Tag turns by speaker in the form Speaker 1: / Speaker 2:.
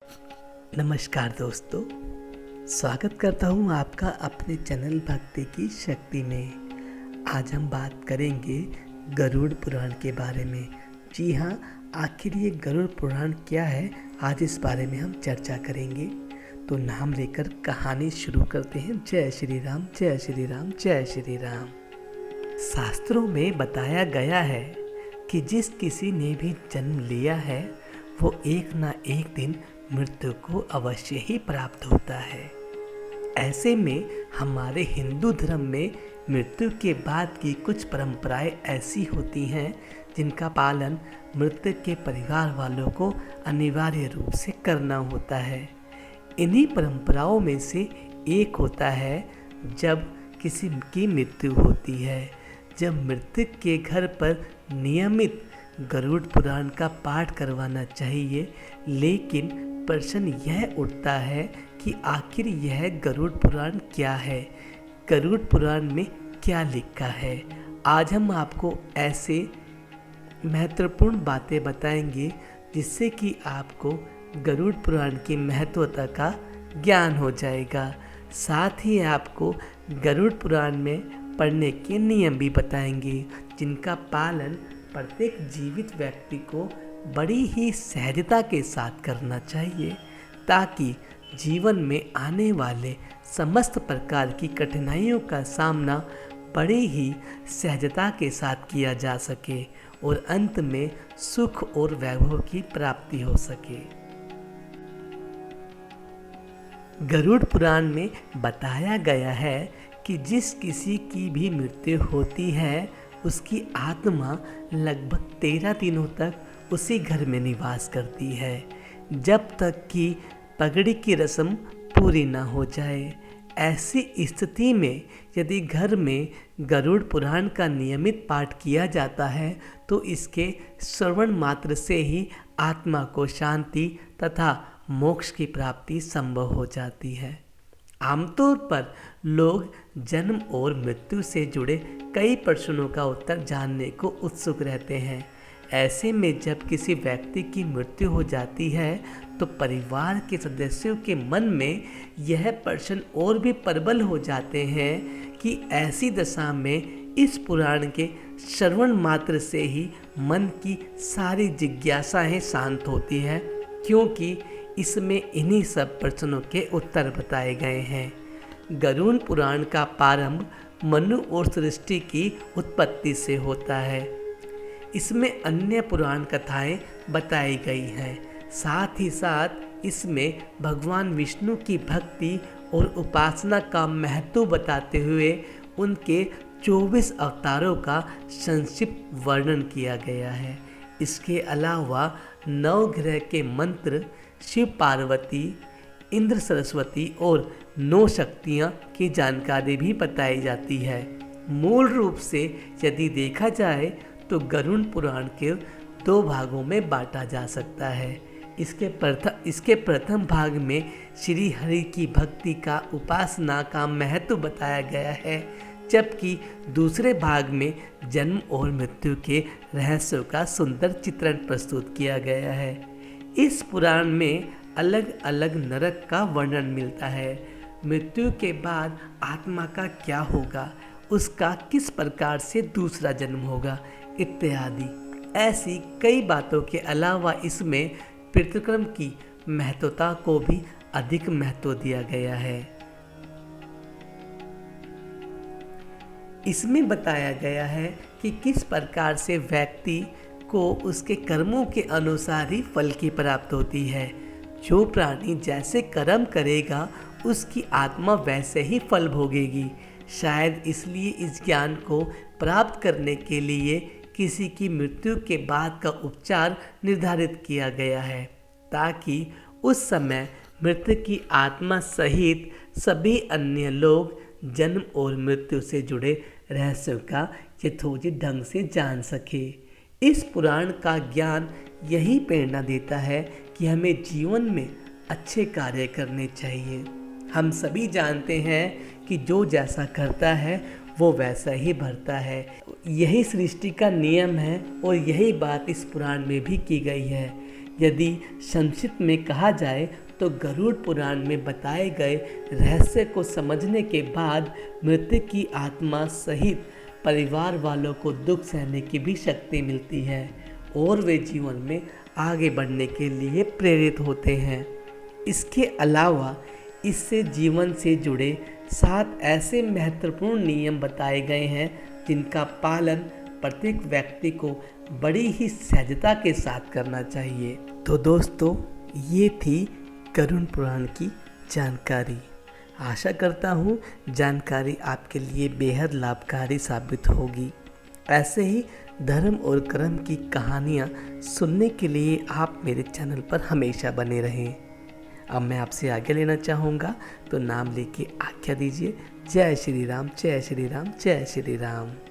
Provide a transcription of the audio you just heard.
Speaker 1: नमस्कार दोस्तों, स्वागत करता हूँ आपका अपने चैनल भक्ति की शक्ति में। आज हम बात करेंगे गरुड़ पुराण के बारे में। जी हाँ, आखिर ये गरुड़ पुराण क्या है, आज इस बारे में हम चर्चा करेंगे। तो नाम लेकर कहानी शुरू करते हैं। जय श्री राम, जय श्री राम, जय श्री राम। शास्त्रों में बताया गया है कि जिस किसी ने भी जन्म लिया है वो एक ना एक दिन मृत्यु को अवश्य ही प्राप्त होता है। ऐसे में हमारे हिंदू धर्म में मृत्यु के बाद की कुछ परंपराएं ऐसी होती हैं जिनका पालन मृतक के परिवार वालों को अनिवार्य रूप से करना होता है। इन्हीं परंपराओं में से एक होता है जब किसी की मृत्यु होती है, जब मृतक के घर पर नियमित गरुड़ पुराण का पाठ करवाना चाहिए। लेकिन प्रश्न यह उठता है कि आखिर यह गरुड़ पुराण क्या है, गरुड़ पुराण में क्या लिखा है। आज हम आपको ऐसे महत्वपूर्ण बातें बताएंगे जिससे कि आपको गरुड़ पुराण की महत्वता का ज्ञान हो जाएगा। साथ ही आपको गरुड़ पुराण में पढ़ने के नियम भी बताएंगे जिनका पालन प्रत्येक जीवित व्यक्ति को बड़ी ही सहजता के साथ करना चाहिए, ताकि जीवन में आने वाले समस्त प्रकार की कठिनाइयों का सामना बड़ी ही सहजता के साथ किया जा सके और अंत में सुख और वैभव की प्राप्ति हो सके। गरुड़ पुराण में बताया गया है कि जिस किसी की भी मृत्यु होती है उसकी आत्मा लगभग 13 दिनों तक उसी घर में निवास करती है, जब तक कि पगड़ी की रस्म पूरी ना हो जाए। ऐसी स्थिति में यदि घर में गरुड़ पुराण का नियमित पाठ किया जाता है तो इसके श्रवण मात्र से ही आत्मा को शांति तथा मोक्ष की प्राप्ति संभव हो जाती है। आमतौर पर लोग जन्म और मृत्यु से जुड़े कई प्रश्नों का उत्तर जानने को उत्सुक रहते हैं। ऐसे में जब किसी व्यक्ति की मृत्यु हो जाती है तो परिवार के सदस्यों के मन में यह प्रश्न और भी प्रबल हो जाते हैं कि ऐसी दशा में इस पुराण के श्रवण मात्र से ही मन की सारी जिज्ञासाएं शांत होती है, क्योंकि इसमें इन्हीं सब प्रश्नों के उत्तर बताए गए हैं। गरुड़ पुराण का प्रारंभ मनु और सृष्टि की उत्पत्ति से होता है। इसमें अन्य पुराण कथाएं बताई गई हैं। साथ ही साथ इसमें भगवान विष्णु की भक्ति और उपासना का महत्व बताते हुए उनके 24 अवतारों का संक्षिप्त वर्णन किया गया है। इसके अलावा 9 ग्रह के मंत्र, शिव पार्वती, इंद्र सरस्वती और 9 शक्तियाँ की जानकारी भी बताई जाती है। मूल रूप से यदि देखा जाए तो गरुड़ पुराण के 2 भागों में बांटा जा सकता है। इसके प्रथम भाग में श्री हरि की भक्ति का उपासना का महत्व बताया गया है, जबकि दूसरे भाग में जन्म और मृत्यु के रहस्यों का सुंदर चित्रण प्रस्तुत किया गया है। इस पुराण में अलग अलग नरक का वर्णन मिलता है। मृत्यु के बाद आत्मा का क्या होगा, उसका किस प्रकार से दूसरा जन्म होगा इत्यादि। ऐसी कई बातों के अलावा इसमें पितृक्रम की महत्वता को भी अधिक महत्व दिया गया है। इसमें बताया गया है कि किस प्रकार से व्यक्ति को उसके कर्मों के अनुसार ही फल की प्राप्त होती है। जो प्राणी जैसे कर्म करेगा उसकी आत्मा वैसे ही फल भोगेगी। शायद इसलिए इस ज्ञान को प्राप्त करने के लिए किसी की मृत्यु के बाद का उपचार निर्धारित किया गया है, ताकि उस समय मृतक की आत्मा सहित सभी अन्य लोग जन्म और मृत्यु से जुड़े रहस्यों का यथोचित ढंग से जान सके। इस पुराण का ज्ञान यही प्रेरणा देता है कि हमें जीवन में अच्छे कार्य करने चाहिए। हम सभी जानते हैं कि जो जैसा करता है वो वैसा ही भरता है। यही सृष्टि का नियम है और यही बात इस पुराण में भी की गई है। यदि संक्षिप्त में कहा जाए तो गरुड़ पुराण में बताए गए रहस्य को समझने के बाद मृतक की आत्मा सहित परिवार वालों को दुख सहने की भी शक्ति मिलती है और वे जीवन में आगे बढ़ने के लिए प्रेरित होते हैं। इसके अलावा इससे जीवन से जुड़े 7 ऐसे महत्वपूर्ण नियम बताए गए हैं जिनका पालन प्रत्येक व्यक्ति को बड़ी ही सहजता के साथ करना चाहिए। तो दोस्तों, ये थी गरुड़ पुराण की जानकारी। आशा करता हूँ जानकारी आपके लिए बेहद लाभकारी साबित होगी। ऐसे ही धर्म और कर्म की कहानियाँ सुनने के लिए आप मेरे चैनल पर हमेशा बने रहें। अब मैं आपसे आगे लेना चाहूँगा, तो नाम लेके आज्ञा दीजिए। जय श्री राम, जय श्री राम, जय श्री राम।